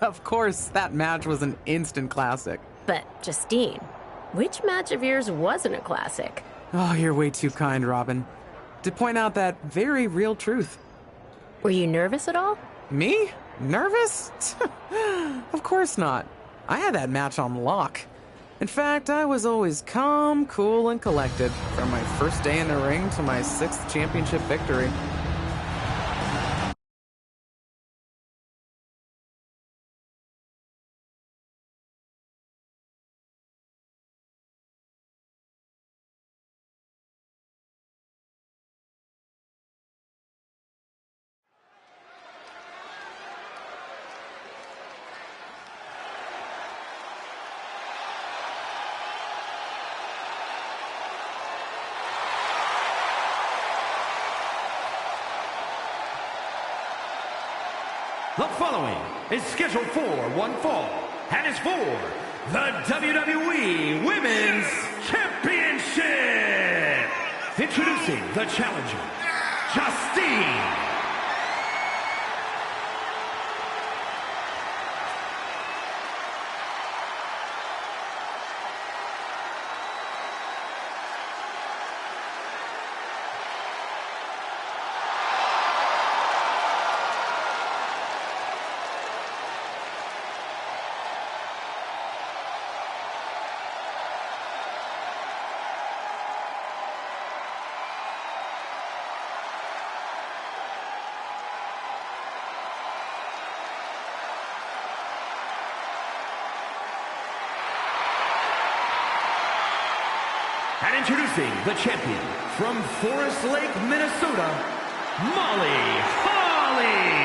Of course, that match was an instant classic. But, Justine, which match of yours wasn't a classic? Oh, you're way too kind, Robin. To point out that very real truth. Were you nervous at all? Me? Nervous? Of course not. I had that match on lock. In fact, I was always calm, cool, and collected from my first day in the ring to my 6th championship victory. The following is scheduled for one fall and is for the WWE Women's Championship. Introducing the challenger, Justine. And introducing the champion from Forest Lake, Minnesota, Molly Holly.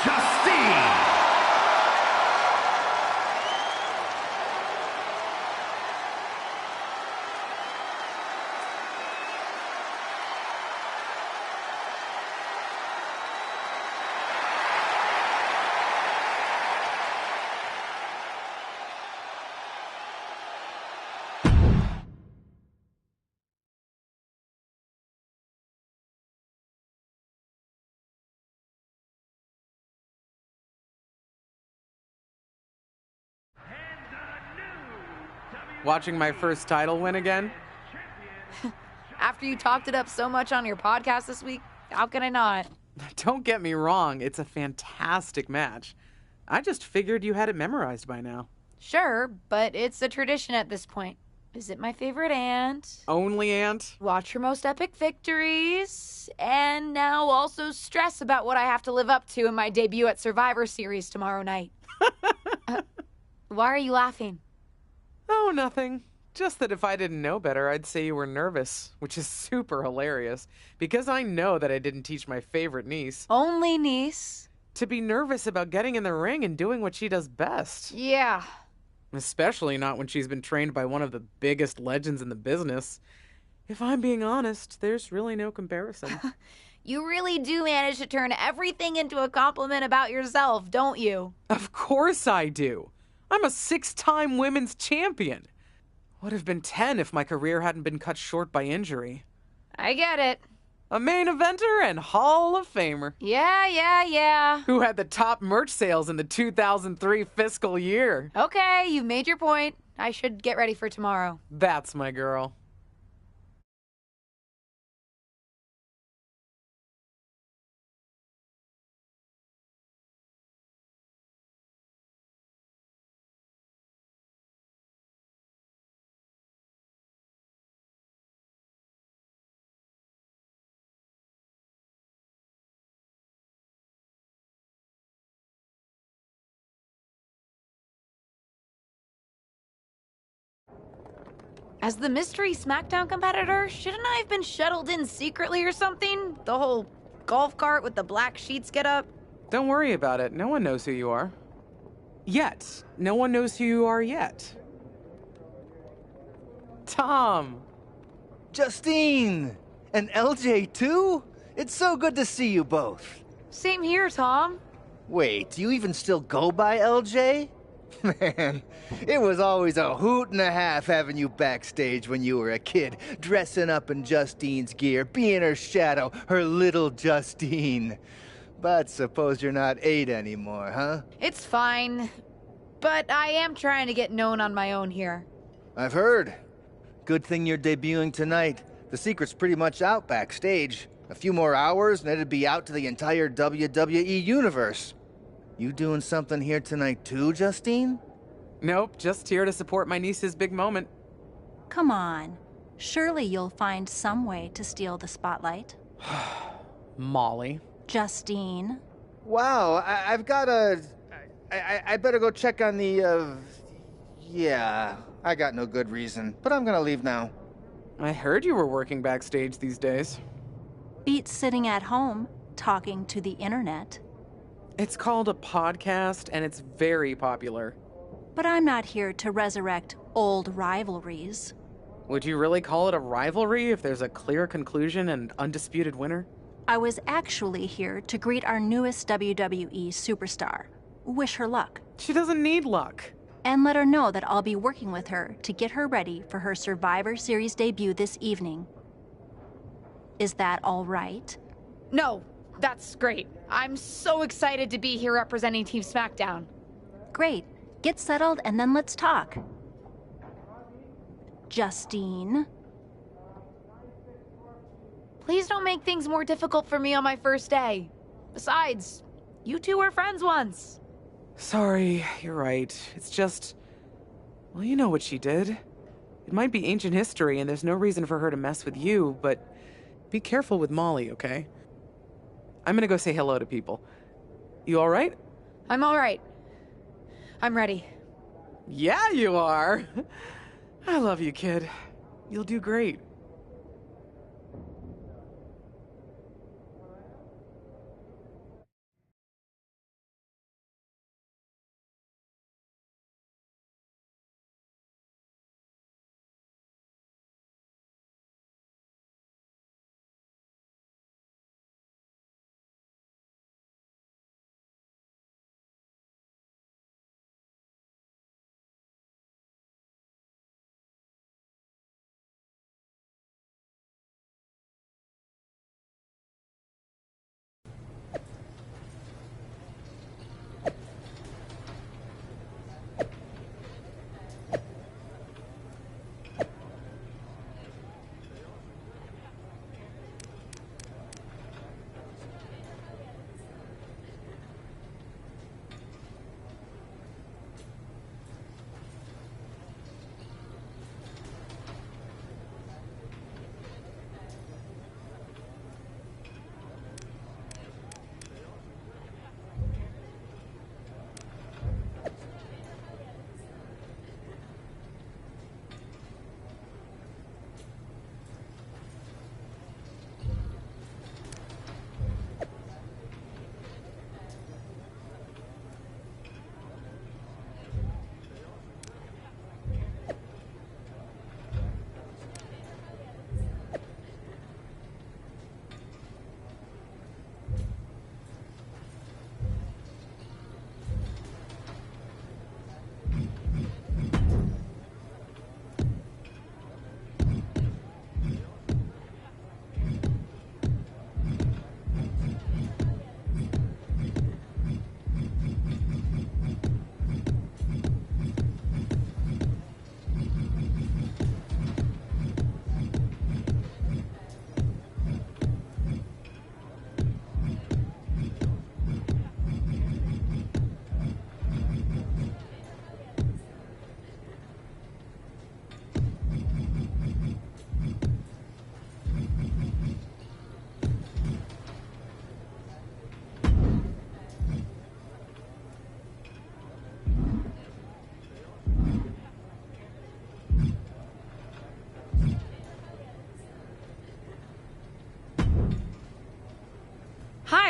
Justine. Watching my first title win again? After you talked it up so much on your podcast this week, how can I not? Don't get me wrong, it's a fantastic match. I just figured you had it memorized by now. Sure, but it's a tradition at this point. Visit my favorite aunt. Only aunt? Watch her most epic victories. And now also stress about what I have to live up to in my debut at Survivor Series tomorrow night. Why are you laughing? Oh, nothing. Just that if I didn't know better, I'd say you were nervous, which is super hilarious, because I know that I didn't teach my favorite niece Only niece. to be nervous about getting in the ring and doing what she does best. Yeah. Especially not when she's been trained by one of the biggest legends in the business. If I'm being honest, there's really no comparison. You really do manage to turn everything into a compliment about yourself, don't you? Of course I do. I'm a 6-time women's champion. Would have been 10 if my career hadn't been cut short by injury. I get it. A main eventer and Hall of Famer. Yeah. Who had the top merch sales in the 2003 fiscal year. Okay, you've made your point. I should get ready for tomorrow. That's my girl. As the mystery SmackDown competitor, shouldn't I have been shuttled in secretly or something? The whole golf cart with the black sheets get up? Don't worry about it. No one knows who you are. Yet. No one knows who you are yet. Tom. Justine! And LJ too? It's so good to see you both. Same here, Tom. Wait, do you even still go by LJ? Man, it was always a hoot and a half having you backstage when you were a kid, dressing up in Justine's gear, being her shadow, her little Justine. But suppose you're not 8 anymore, huh? It's fine. But I am trying to get known on my own here. I've heard. Good thing you're debuting tonight. The secret's pretty much out backstage. A few more hours and it'd be out to the entire WWE universe. You doing something here tonight too, Justine? Nope, just here to support my niece's big moment. Come on. Surely you'll find some way to steal the spotlight. Molly. Justine. Wow, I've got I better go check on the, Yeah, I got no good reason, but I'm gonna leave now. I heard you were working backstage these days. Beats sitting at home, talking to the internet. It's called a podcast, and it's very popular. But I'm not here to resurrect old rivalries. Would you really call it a rivalry if there's a clear conclusion and undisputed winner? I was actually here to greet our newest WWE superstar. Wish her luck. She doesn't need luck. And let her know that I'll be working with her to get her ready for her Survivor Series debut this evening. Is that all right? No, that's great. I'm so excited to be here representing Team SmackDown. Great. Get settled and then let's talk. Justine. Please don't make things more difficult for me on my first day. Besides, you two were friends once. Sorry, you're right. It's just... Well, you know what she did. It might be ancient history and there's no reason for her to mess with you, but be careful with Molly, okay? I'm gonna go say hello to people. You alright? I'm all right. I'm ready. Yeah, you are. I love you, kid. You'll do great.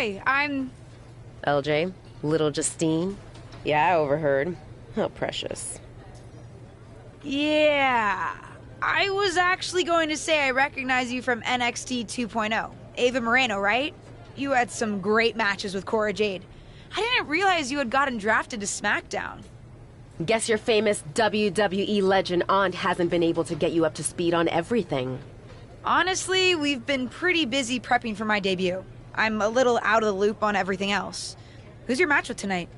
Hi, I'm... LJ, little Justine. Yeah, I overheard. How precious. Yeah. I was actually going to say I recognize you from NXT 2.0. Ava Moreno, right? You had some great matches with Cora Jade. I didn't realize you had gotten drafted to SmackDown. Guess your famous WWE legend aunt hasn't been able to get you up to speed on everything. Honestly, we've been pretty busy prepping for my debut. I'm a little out of the loop on everything else. Who's your match with tonight?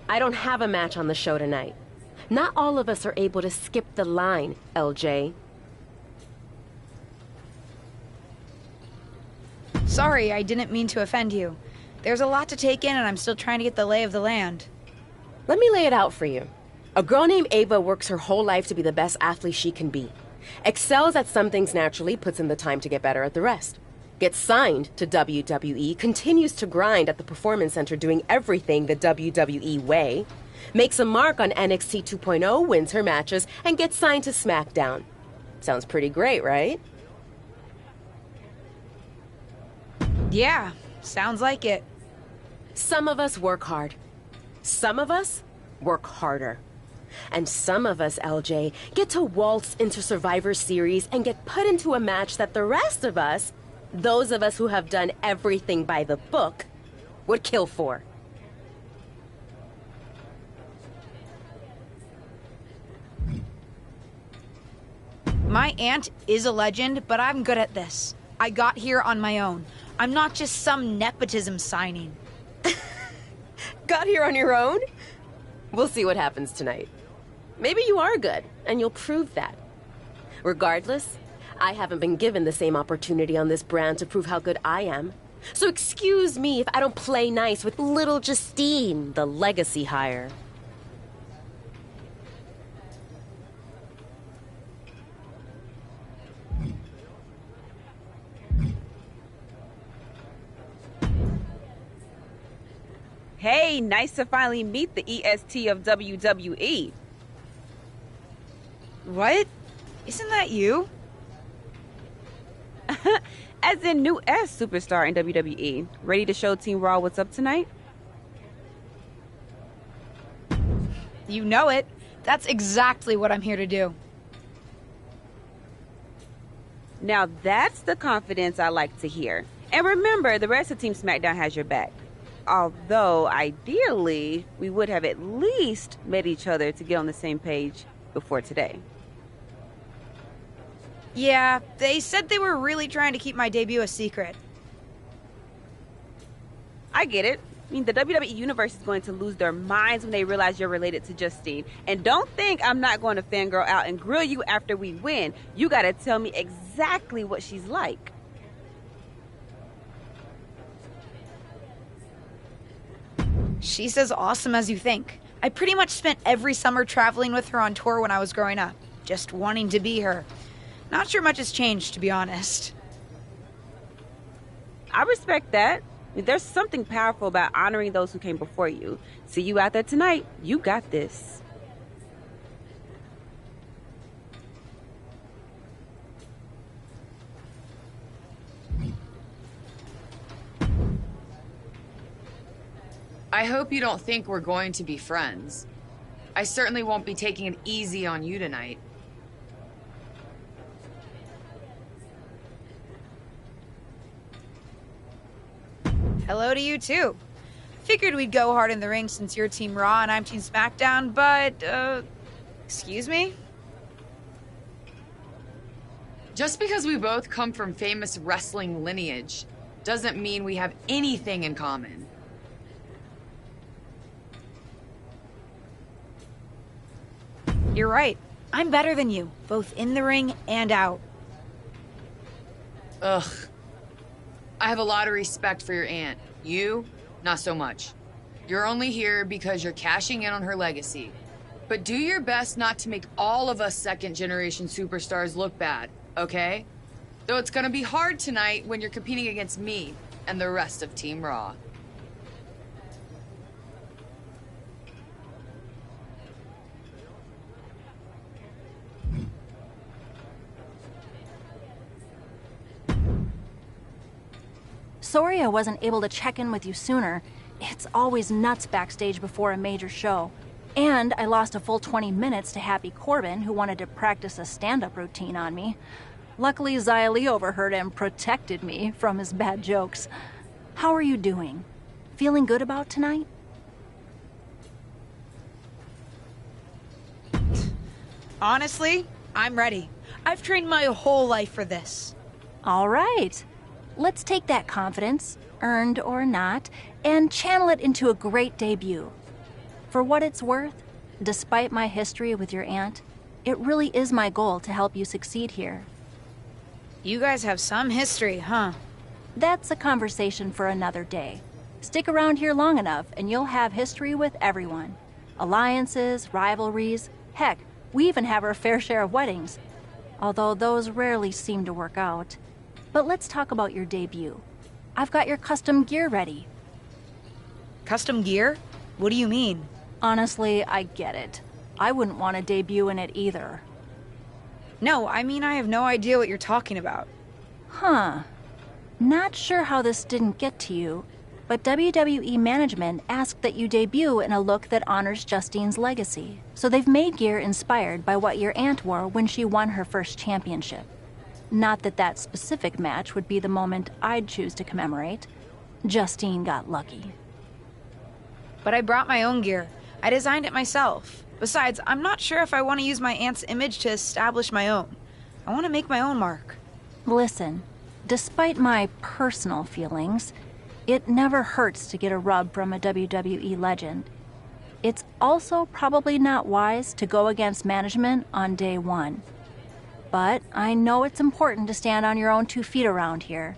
I don't have a match on the show tonight. Not all of us are able to skip the line, LJ. Sorry, I didn't mean to offend you. There's a lot to take in and I'm still trying to get the lay of the land. Let me lay it out for you. A girl named Ava works her whole life to be the best athlete she can be. Excels at some things naturally, puts in the time to get better at the rest. Gets signed to WWE, continues to grind at the Performance Center doing everything the WWE way. Makes a mark on NXT 2.0, wins her matches, and gets signed to SmackDown. Sounds pretty great, right? Yeah, sounds like it. Some of us work hard. Some of us work harder. And some of us, LJ, get to waltz into Survivor Series and get put into a match that the rest of us, those of us who have done everything by the book, would kill for. My aunt is a legend, but I'm good at this. I got here on my own. I'm not just some nepotism signing. Got here on your own? We'll see what happens tonight. Maybe you are good, and you'll prove that. Regardless, I haven't been given the same opportunity on this brand to prove how good I am. So excuse me if I don't play nice with little Justine, the legacy hire. Hey, nice to finally meet the EST of WWE. What? Isn't that you? As in new S superstar in WWE. Ready to show Team Raw what's up tonight? You know it. That's exactly what I'm here to do. Now that's the confidence I like to hear. And remember, the rest of Team SmackDown has your back. Although, ideally, we would have at least met each other to get on the same page before today. Yeah, they said they were really trying to keep my debut a secret. I get it. I mean, the WWE Universe is going to lose their minds when they realize you're related to Justine. And don't think I'm not going to fangirl out and grill you after we win. You gotta tell me exactly what she's like. She's as awesome as you think. I pretty much spent every summer traveling with her on tour when I was growing up, just wanting to be her. Not sure much has changed, to be honest. I respect that. I mean, there's something powerful about honoring those who came before you. See you out there tonight. You got this. I hope you don't think we're going to be friends. I certainly won't be taking it easy on you tonight. Hello to you, too. Figured we'd go hard in the ring since you're Team Raw and I'm Team SmackDown, but, excuse me? Just because we both come from famous wrestling lineage doesn't mean we have anything in common. You're right. I'm better than you, both in the ring and out. Ugh. I have a lot of respect for your aunt. You, not so much. You're only here because you're cashing in on her legacy. But do your best not to make all of us second-generation superstars look bad, okay? Though it's gonna be hard tonight when you're competing against me and the rest of Team Raw. Sorry I wasn't able to check in with you sooner. It's always nuts backstage before a major show. And I lost a full 20 minutes to Happy Corbin, who wanted to practice a stand-up routine on me. Luckily, Xia Li overheard and protected me from his bad jokes. How are you doing? Feeling good about tonight? Honestly, I'm ready. I've trained my whole life for this. All right. Let's take that confidence, earned or not, and channel it into a great debut. For what it's worth, despite my history with your aunt, it really is my goal to help you succeed here. You guys have some history, huh? That's a conversation for another day. Stick around here long enough and you'll have history with everyone. Alliances, rivalries, heck, we even have our fair share of weddings. Although those rarely seem to work out. But let's talk about your debut. I've got your custom gear ready. Custom gear? What do you mean? Honestly, I get it. I wouldn't want to debut in it either. No, I mean I have no idea what you're talking about. Huh. Not sure how this didn't get to you, but WWE management asked that you debut in a look that honors Justine's legacy. So they've made gear inspired by what your aunt wore when she won her first championship. Not that that specific match would be the moment I'd choose to commemorate. Justine got lucky. But I brought my own gear. I designed it myself. Besides, I'm not sure if I want to use my aunt's image to establish my own. I want to make my own mark. Listen, despite my personal feelings, it never hurts to get a rub from a WWE legend. It's also probably not wise to go against management on day one. But I know it's important to stand on your own 2 feet around here.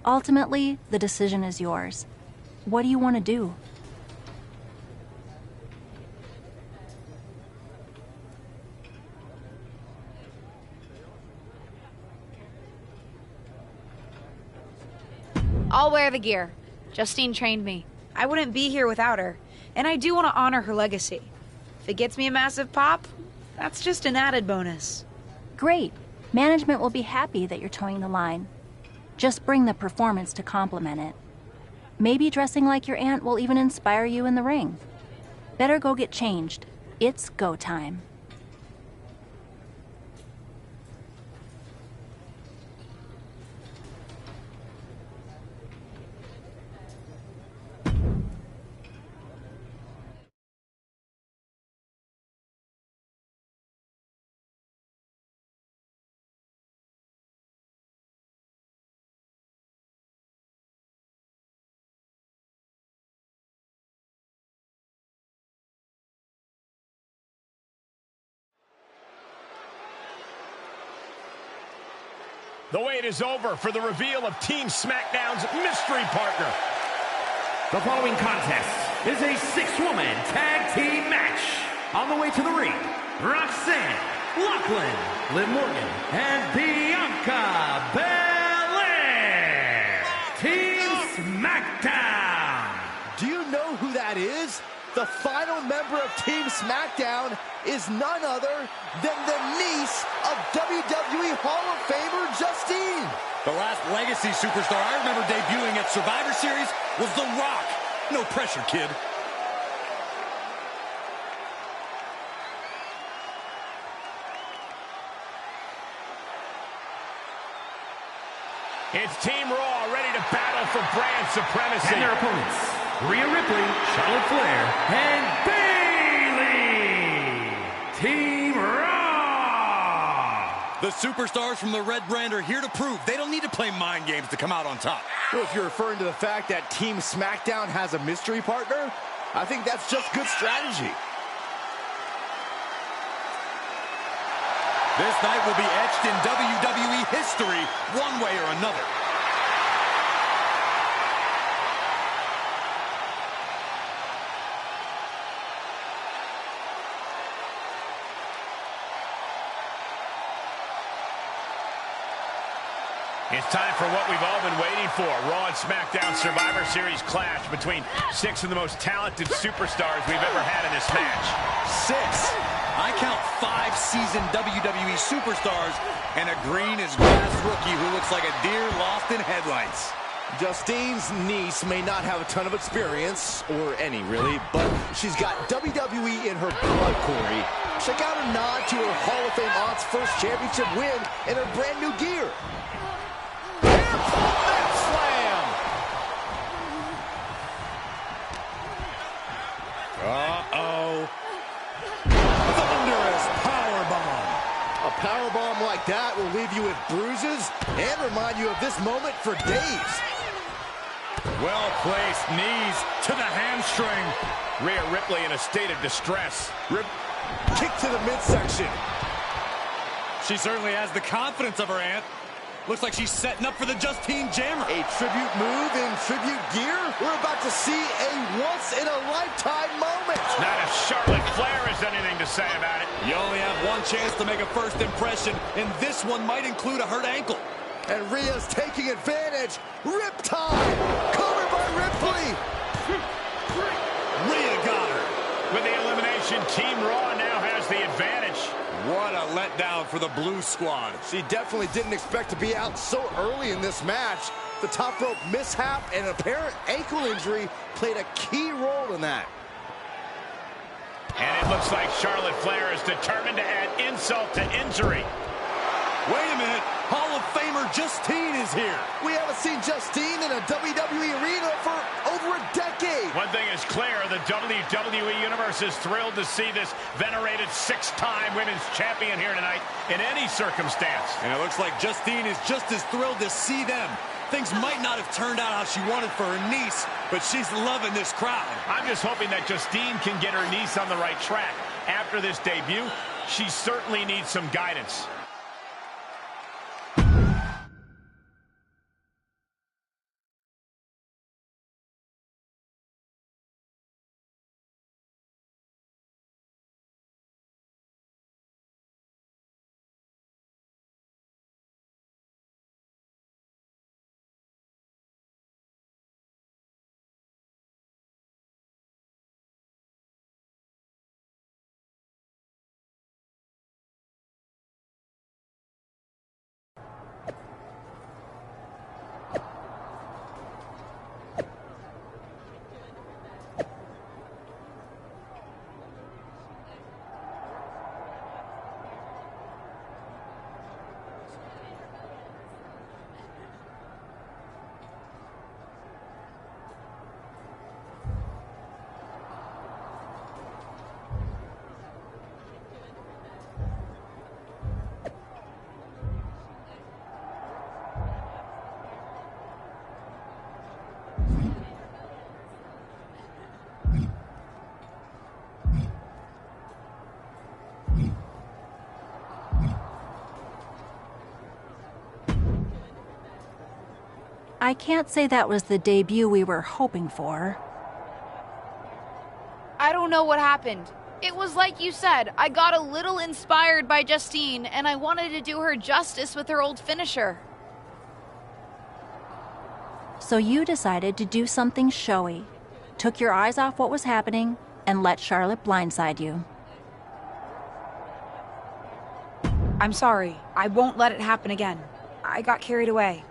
Ultimately, the decision is yours. What do you want to do? I'll wear the gear. Justine trained me. I wouldn't be here without her, and I do want to honor her legacy. If it gets me a massive pop, that's just an added bonus. Great. Management will be happy that you're towing the line. Just bring the performance to complement it. Maybe dressing like your aunt will even inspire you in the ring. Better go get changed. It's go time. The wait is over for the reveal of Team SmackDown's mystery partner. The following contest is a 6-woman tag team match. On the way to the ring, Roxanne, Lachlan, Liv Morgan, and Bianca Belair. Team SmackDown. Do you know who that is? The final member of Team SmackDown is none other than the niece of WWE Hall of Famer Justine. The last legacy superstar I remember debuting at Survivor Series was The Rock. No pressure, kid. It's Team Raw ready to battle for brand supremacy. And their opponents, Rhea Ripley, Charlotte Flair, and Bayley. Team Raw. The superstars from the Red Brand are here to prove they don't need to play mind games to come out on top. Well, if you're referring to the fact that Team SmackDown has a mystery partner, I think that's just good strategy. This night will be etched in WWE history one way or another. It's time for what we've all been waiting for. Raw and SmackDown Survivor Series clash between 6 of the most talented superstars we've ever had in this match. 6. I count 5 seasoned WWE superstars and a green as grass rookie who looks like a deer lost in headlights. Justine's niece may not have a ton of experience, or any really, but she's got WWE in her blood, Corey. Check out a nod to her Hall of Fame aunt's first championship win in her brand new gear. Careful net slam! Uh-oh. Thunderous powerbomb. A powerbomb like that will leave you with bruises and remind you of this moment for days. Well-placed knees to the hamstring. Rhea Ripley in a state of distress. Kick to the midsection. She certainly has the confidence of her aunt. Looks like she's setting up for the Justine Jammer. A tribute move in tribute gear? We're about to see a once-in-a-lifetime moment. Not if Charlotte Flair has anything to say about it. You only have one chance to make a first impression, and this one might include a hurt ankle. And Rhea's taking advantage. Riptide! Covered by Ripley! Rhea got her. With the elimination, Team Raw now has the advantage. What a letdown for the Blue Squad. She definitely didn't expect to be out so early in this match. The top rope mishap and apparent ankle injury played a key role in that. And it looks like Charlotte Flair is determined to add insult to injury. Wait a minute. Hall of Famer Justine is here. We haven't seen Justine in a WWE arena for over a decade. One thing is clear, the WWE Universe is thrilled to see this venerated six-time women's champion here tonight in any circumstance. And it looks like Justine is just as thrilled to see them. Things might not have turned out how she wanted for her niece, but she's loving this crowd. I'm just hoping that Justine can get her niece on the right track. After this debut, she certainly needs some guidance. I can't say that was the debut we were hoping for. I don't know what happened. It was like you said, I got a little inspired by Justine, and I wanted to do her justice with her old finisher. So you decided to do something showy, took your eyes off what was happening, and let Charlotte blindside you. I'm sorry. I won't let it happen again. I got carried away.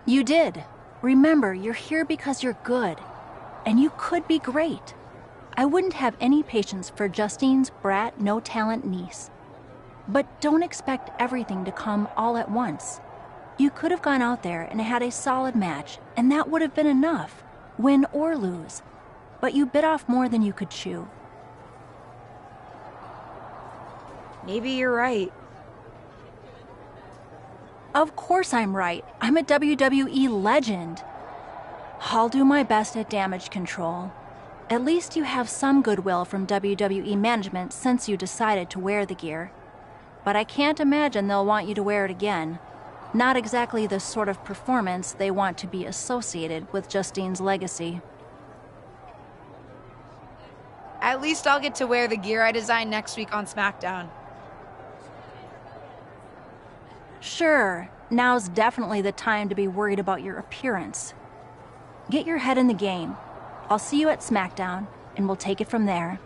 You did. Remember, you're here because you're good. And you could be great. I wouldn't have any patience for Justine's brat, no-talent niece. But don't expect everything to come all at once. You could have gone out there and had a solid match, and that would have been enough, win or lose. But you bit off more than you could chew. Maybe you're right. Of course I'm right. I'm a WWE legend. I'll do my best at damage control. At least you have some goodwill from WWE management since you decided to wear the gear. But I can't imagine they'll want you to wear it again. Not exactly the sort of performance they want to be associated with Justine's legacy. At least I'll get to wear the gear I designed next week on SmackDown. Sure, now's definitely the time to be worried about your appearance. Get your head in the game. I'll see you at SmackDown, and we'll take it from there.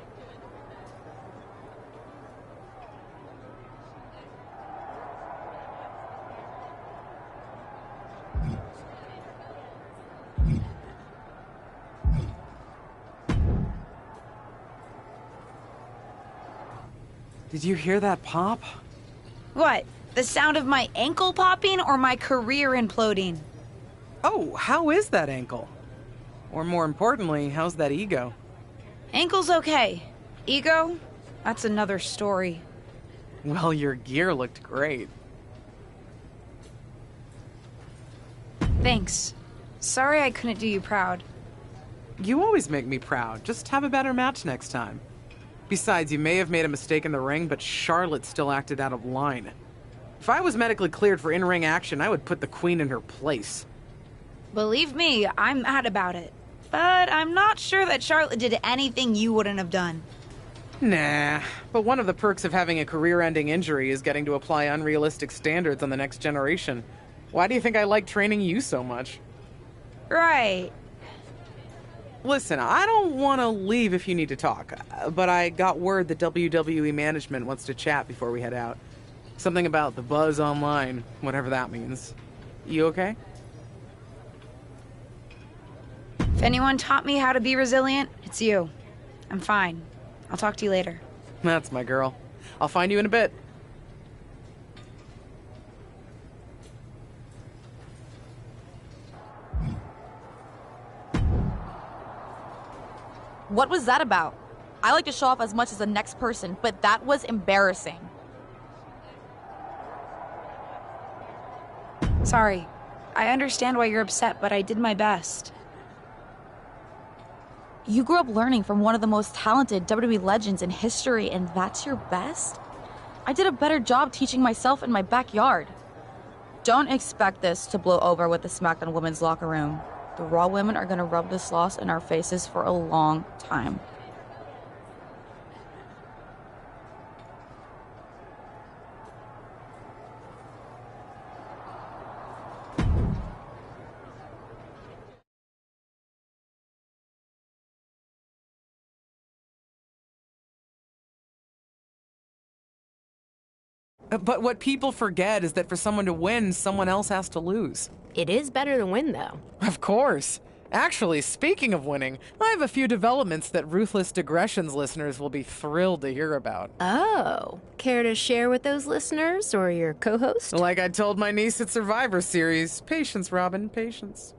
Did you hear that pop? What? The sound of my ankle popping or my career imploding? Oh, how is that ankle? Or more importantly, how's that ego? Ankle's okay. Ego? That's another story. Well, your gear looked great. Thanks. Sorry I couldn't do you proud. You always make me proud. Just have a better match next time. Besides, you may have made a mistake in the ring, but Charlotte still acted out of line. If I was medically cleared for in-ring action, I would put the Queen in her place. Believe me, I'm mad about it. But I'm not sure that Charlotte did anything you wouldn't have done. Nah, but one of the perks of having a career-ending injury is getting to apply unrealistic standards on the next generation. Why do you think I like training you so much? Right. Listen, I don't want to leave if you need to talk, but I got word that WWE management wants to chat before we head out. Something about the buzz online, whatever that means. You okay? If anyone taught me how to be resilient, it's you. I'm fine. I'll talk to you later. That's my girl. I'll find you in a bit. What was that about? I like to show off as much as the next person, but that was embarrassing. Sorry. I understand why you're upset, but I did my best. You grew up learning from one of the most talented WWE legends in history, and that's your best? I did a better job teaching myself in my backyard. Don't expect this to blow over with the SmackDown women's locker room. The Raw women are gonna rub this loss in our faces for a long time. But what people forget is that for someone to win, someone else has to lose. It is better to win, though. Of course. Actually, speaking of winning, I have a few developments that Ruthless Digressions listeners will be thrilled to hear about. Oh, care to share with those listeners or your co-host? Like I told my niece at Survivor Series, patience, Robin, patience.